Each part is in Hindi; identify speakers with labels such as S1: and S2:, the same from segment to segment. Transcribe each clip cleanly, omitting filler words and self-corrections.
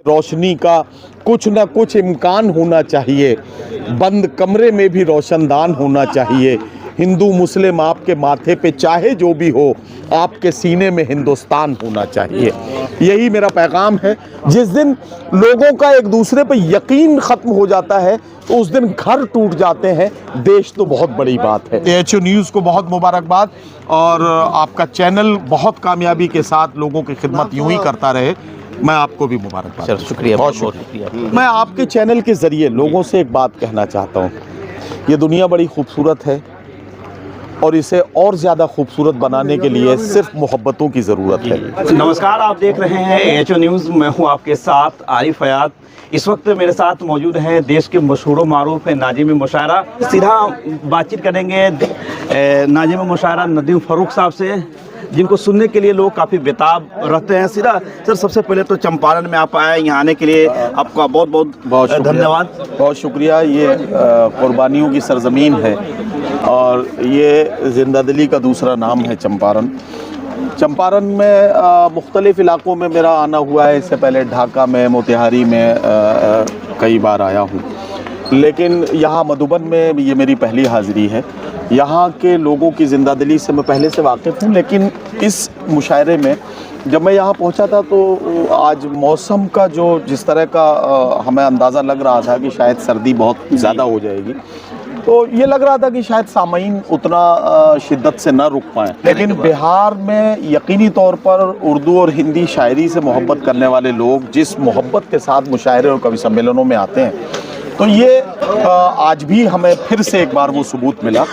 S1: रोशनी का कुछ ना कुछ इम्कान होना चाहिए, बंद कमरे में भी रोशनदान होना चाहिए। हिंदू मुस्लिम आपके माथे पे चाहे जो भी हो, आपके सीने में हिंदुस्तान होना चाहिए। यही मेरा पैगाम है। जिस दिन लोगों का एक दूसरे पे यकीन ख़त्म हो जाता है तो उस दिन घर टूट जाते हैं। देश तो बहुत बड़ी बात है। AHO न्यूज़ को बहुत मुबारकबाद और आपका चैनल बहुत कामयाबी के साथ लोगों की खिदमत यूं ही करता रहे। मैं आपको भी मुबारकबाद।
S2: सर शुक्रिया,
S1: बहुत शुक्रिया। मैं आपके चैनल के ज़रिए लोगों से एक बात कहना चाहता हूँ। ये दुनिया बड़ी खूबसूरत है और इसे और ज़्यादा खूबसूरत बनाने के लिए सिर्फ मोहब्बतों की ज़रूरत है।
S2: नमस्कार, आप देख रहे हैं AHO न्यूज़। मैं हूं आपके साथ आरिफ हयात। इस वक्त मेरे साथ मौजूद हैं देश के मशहूर मारूफ है नाजिम मुशायरा। सीधा बातचीत करेंगे नाजिम मुशायरा नदीम फ़ारूक साहब से, जिनको सुनने के लिए लोग काफ़ी बेताब रहते हैं। सीधा सर, सबसे पहले तो चंपारण में आप आए, यहाँ आने के लिए आपका बहुत बहुत धन्यवाद।
S1: बहुत शुक्रिया। ये कुर्बानियों की सरजमीन है और ये जिंदादिली का दूसरा नाम है चंपारण। चंपारण में मुख्तलिफ़ इलाक़ों में मेरा आना हुआ है। इससे पहले ढाका में, मोतिहारी में कई बार आया हूँ, लेकिन यहाँ मधुबन में ये मेरी पहली हाज़िरी है। यहाँ के लोगों की ज़िंदादिली से मैं पहले से वाकिफ़ हूँ, लेकिन इस मुशायरे में जब मैं यहाँ पहुँचा था तो आज मौसम का जो जिस तरह का हमें अंदाज़ा लग रहा था कि शायद सर्दी बहुत ज़्यादा हो जाएगी, तो ये लग रहा था कि शायद सामीन उतना शिद्दत से ना रुक पाएँ। लेकिन बिहार में यकीनी तौर पर उर्दू और हिंदी शायरी से मोहब्बत करने वाले लोग जिस मोहब्बत के साथ मुशायरे और कवि सम्मेलनों में आते हैं, तो ये आज भी हमें फिर से एक बार वो सबूत मिला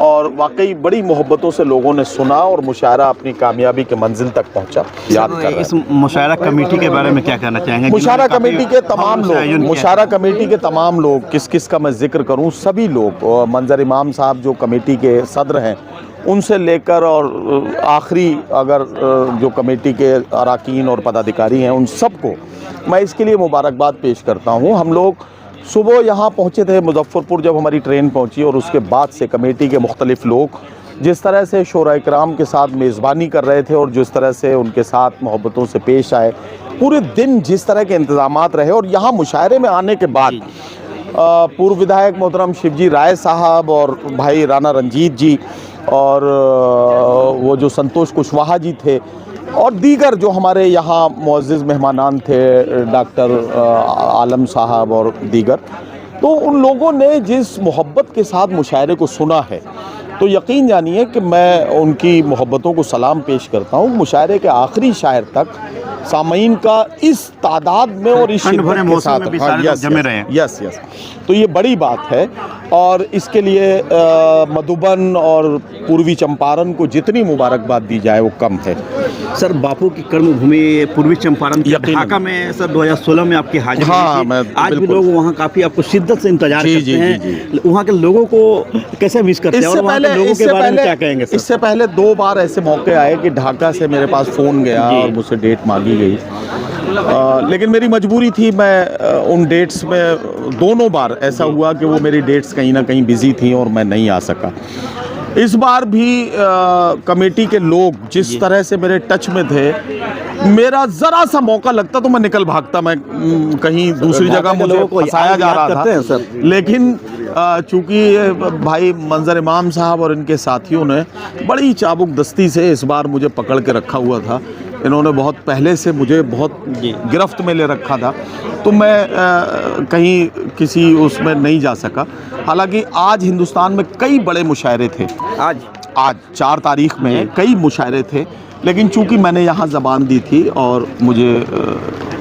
S1: और वाकई बड़ी मोहब्बतों से लोगों ने सुना और मुशायरा अपनी कामयाबी के मंजिल तक पहुंचा। याद कर
S2: इस मुशायरा कमेटी के बारे में क्या कहना चाहेंगे?
S1: मुशायरा कमेटी के तमाम लोग, मुशायरा कमेटी के तमाम लोग, किस किस का मैं जिक्र करूं, सभी लोग, मंजर इमाम साहब जो कमेटी के सदर हैं उनसे लेकर और आखिरी अगर जो कमेटी के अरकान और पदाधिकारी हैं, उन सबको मैं इसके लिए मुबारकबाद पेश करता हूँ। हम लोग सुबह यहाँ पहुँचे थे मुजफ्फरपुर, जब हमारी ट्रेन पहुँची, और उसके बाद से कमेटी के मुख्तलिफ़ लोग जिस तरह से शोरा इकराम के साथ मेज़बानी कर रहे थे और जिस तरह से उनके साथ मोहब्बतों से पेश आए, पूरे दिन जिस तरह के इंतज़ामात रहे। और यहाँ मुशायरे में आने के बाद पूर्व विधायक मोहतरम शिवजी राय साहब और भाई राना रंजीत जी और वो जो संतोष कुशवाहा जी थे और दीगर जो हमारे यहाँ मुअज़्ज़िज़ मेहमानान थे, डॉक्टर आलम साहब और दीगर, तो उन लोगों ने जिस मोहब्बत के साथ मुशायरे को सुना है, तो यकीन जानिए कि मैं उनकी मोहब्बतों को सलाम पेश करता हूँ। मुशायरे के आखिरी शायर तक सामीन का इस तादाद में और इस शिद्दत के साथ जमे रहे हैं। यस, तो ये बड़ी बात है और इसके लिए मधुबन और पूर्वी चंपारण को जितनी मुबारकबाद दी जाए वो कम है।
S2: सर, बापू की कर्मभूमि पूर्वी चंपारण ढाका में सर 2016 में आपकी हाजिरी थी। आज भी लोग वहाँ काफ़ी आपको शिद्दत से इंतजार करते हैं। वहाँ के लोगों को कैसे मिस करते हैं और वहाँ के लोगों के बारे में क्या कहेंगे?
S1: इससे पहले 2 बार ऐसे मौके आए कि ढाका से मेरे पास फ़ोन गया और मुझसे डेट मांगी गई, लेकिन मेरी मजबूरी थी। मैं उन डेट्स में दोनों बार ऐसा हुआ कि वो मेरी डेट्स कहीं ना कहीं बिज़ी थी और मैं नहीं आ सका। इस बार भी कमेटी के लोग जिस तरह से मेरे टच में थे, मेरा ज़रा सा मौका लगता तो मैं निकल भागता, मैं कहीं दूसरी जगह मुझे फंसाया जा रहा था। लेकिन चूँकि भाई मंजर इमाम साहब और इनके साथियों ने बड़ी चाबुक दस्ती से इस बार मुझे पकड़ के रखा हुआ था। इन्होंने बहुत पहले से मुझे बहुत गिरफ्त में ले रखा था, तो मैं कहीं किसी उसमें नहीं जा सका। हालांकि आज हिंदुस्तान में कई बड़े मुशायरे थे। आज 4 तारीख में कई मुशायरे थे, लेकिन चूंकि मैंने यहाँ ज़बान दी थी और मुझे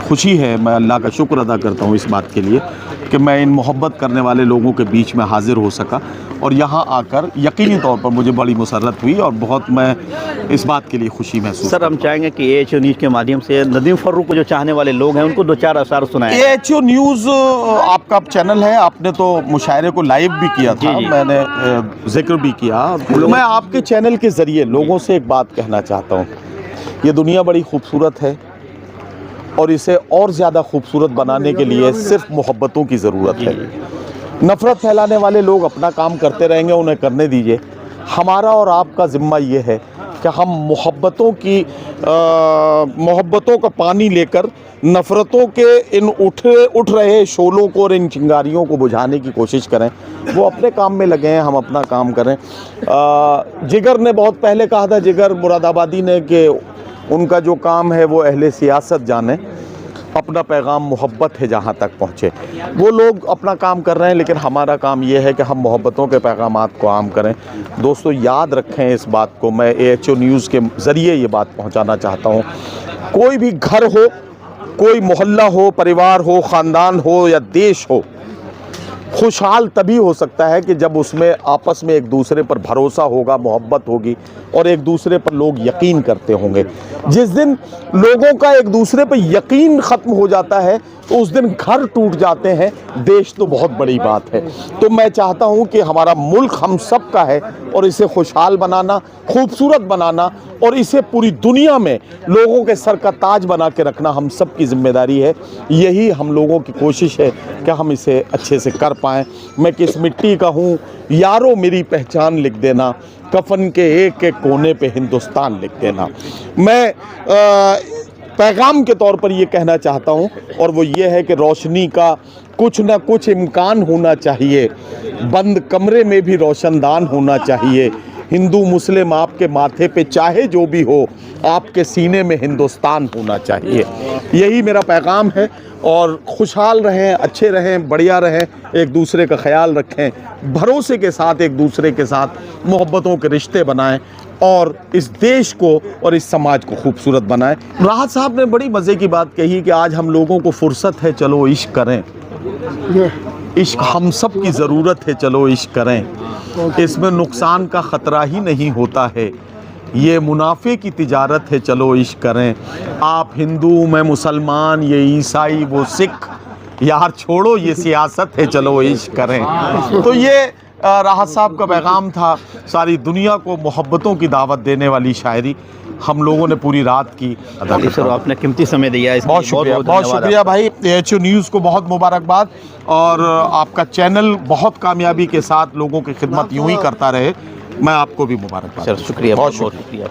S1: खुशी है, मैं अल्लाह का शुक्र अदा करता हूँ इस बात के लिए कि मैं इन मोहब्बत करने वाले लोगों के बीच में हाजिर हो सका और यहाँ आकर यकीनी तौर पर मुझे बड़ी मुसर्रत हुई और बहुत मैं इस बात के लिए खुशी महसूस।
S2: सर, हम चाहेंगे कि AHO न्यूज़ के माध्यम से नदीम फ़ारूक को जो चाहने वाले लोग हैं उनको 2-4 अशार सुनाएं।
S1: AHO न्यूज़ आपका चैनल है, आपने तो मुशायरे को लाइव भी किया था, मैंने जिक्र भी किया। मैं आपके चैनल के ज़रिए लोगों से एक बात कहना चाहता हूँ। ये दुनिया बड़ी खूबसूरत है और इसे और ज़्यादा खूबसूरत बनाने के लिए सिर्फ मोहब्बतों की ज़रूरत है। नफ़रत फैलाने वाले लोग अपना काम करते रहेंगे, उन्हें करने दीजिए। हमारा और आपका ज़िम्मा ये है कि हम मोहब्बतों का पानी लेकर नफ़रतों के इन उठ रहे शोलों को और इन चिंगारियों को बुझाने की कोशिश करें। वो अपने काम में लगे हैं, हम अपना काम करें। जिगर ने बहुत पहले कहा था, जिगर मुरादाबादी ने, कि उनका जो काम है वो अहले सियासत जाने, अपना पैगाम मोहब्बत है जहाँ तक पहुँचे। वो लोग अपना काम कर रहे हैं, लेकिन हमारा काम ये है कि हम मोहब्बतों के पैगामात को आम करें। दोस्तों याद रखें इस बात को, मैं AHO न्यूज़ के ज़रिए ये बात पहुँचाना चाहता हूँ। कोई भी घर हो, कोई मोहल्ला हो, परिवार हो, ख़ानदान हो या देश हो, खुशहाल तभी हो सकता है कि जब उसमें आपस में एक दूसरे पर भरोसा होगा, मोहब्बत होगी और एक दूसरे पर लोग यकीन करते होंगे। जिस दिन लोगों का एक दूसरे पर यकीन ख़त्म हो जाता है तो उस दिन घर टूट जाते हैं, देश तो बहुत बड़ी बात है। तो मैं चाहता हूं कि हमारा मुल्क हम सब का है और इसे खुशहाल बनाना, खूबसूरत बनाना और इसे पूरी दुनिया में लोगों के सर का ताज बना के रखना हम सब की जिम्मेदारी है। यही हम लोगों की कोशिश है कि हम इसे अच्छे से कर पाएँ। मैं किस मिट्टी का हूँ यारो मेरी पहचान लिख देना, कफन के एक एक कोने पे हिंदुस्तान लिख देना। मैं पैगाम के तौर पर ये कहना चाहता हूँ, और वो ये है कि रोशनी का कुछ ना कुछ इम्कान होना चाहिए, बंद कमरे में भी रोशनदान होना चाहिए। हिंदू मुस्लिम आपके माथे पे चाहे जो भी हो, आपके सीने में हिंदुस्तान होना चाहिए। यही मेरा पैगाम है। और खुशहाल रहें, अच्छे रहें, बढ़िया रहें, एक दूसरे का ख्याल रखें, भरोसे के साथ एक दूसरे के साथ मोहब्बतों के रिश्ते बनाएं और इस देश को और इस समाज को खूबसूरत बनाएं। राहत साहब ने बड़ी मज़े की बात कही कि आज हम लोगों को फुर्सत है, चलो इश्क करें। इश्क हम सब की ज़रूरत है, चलो इश्क करें। इसमें नुकसान का ख़तरा ही नहीं होता है, ये मुनाफे की तिजारत है, चलो इश्क करें। आप हिंदू, मैं मुसलमान, ये ईसाई, वो सिख, यार छोड़ो ये सियासत है, चलो इश्क करें। तो ये राहत साहब का पैगाम था। सारी दुनिया को मोहब्बतों की दावत देने वाली शायरी हम लोगों ने पूरी रात की अदा की।
S2: सर आपने कीमती समय दिया है,
S1: बहुत शुक्रिया, बहुत शुक्रिया भाई। AHO न्यूज़ को बहुत मुबारकबाद, और आपका चैनल बहुत कामयाबी के साथ लोगों की खिदमत यूं ही करता रहे। मैं आपको भी मुबारकबाद।
S2: सर शुक्रिया, बहुत शुक्रिया।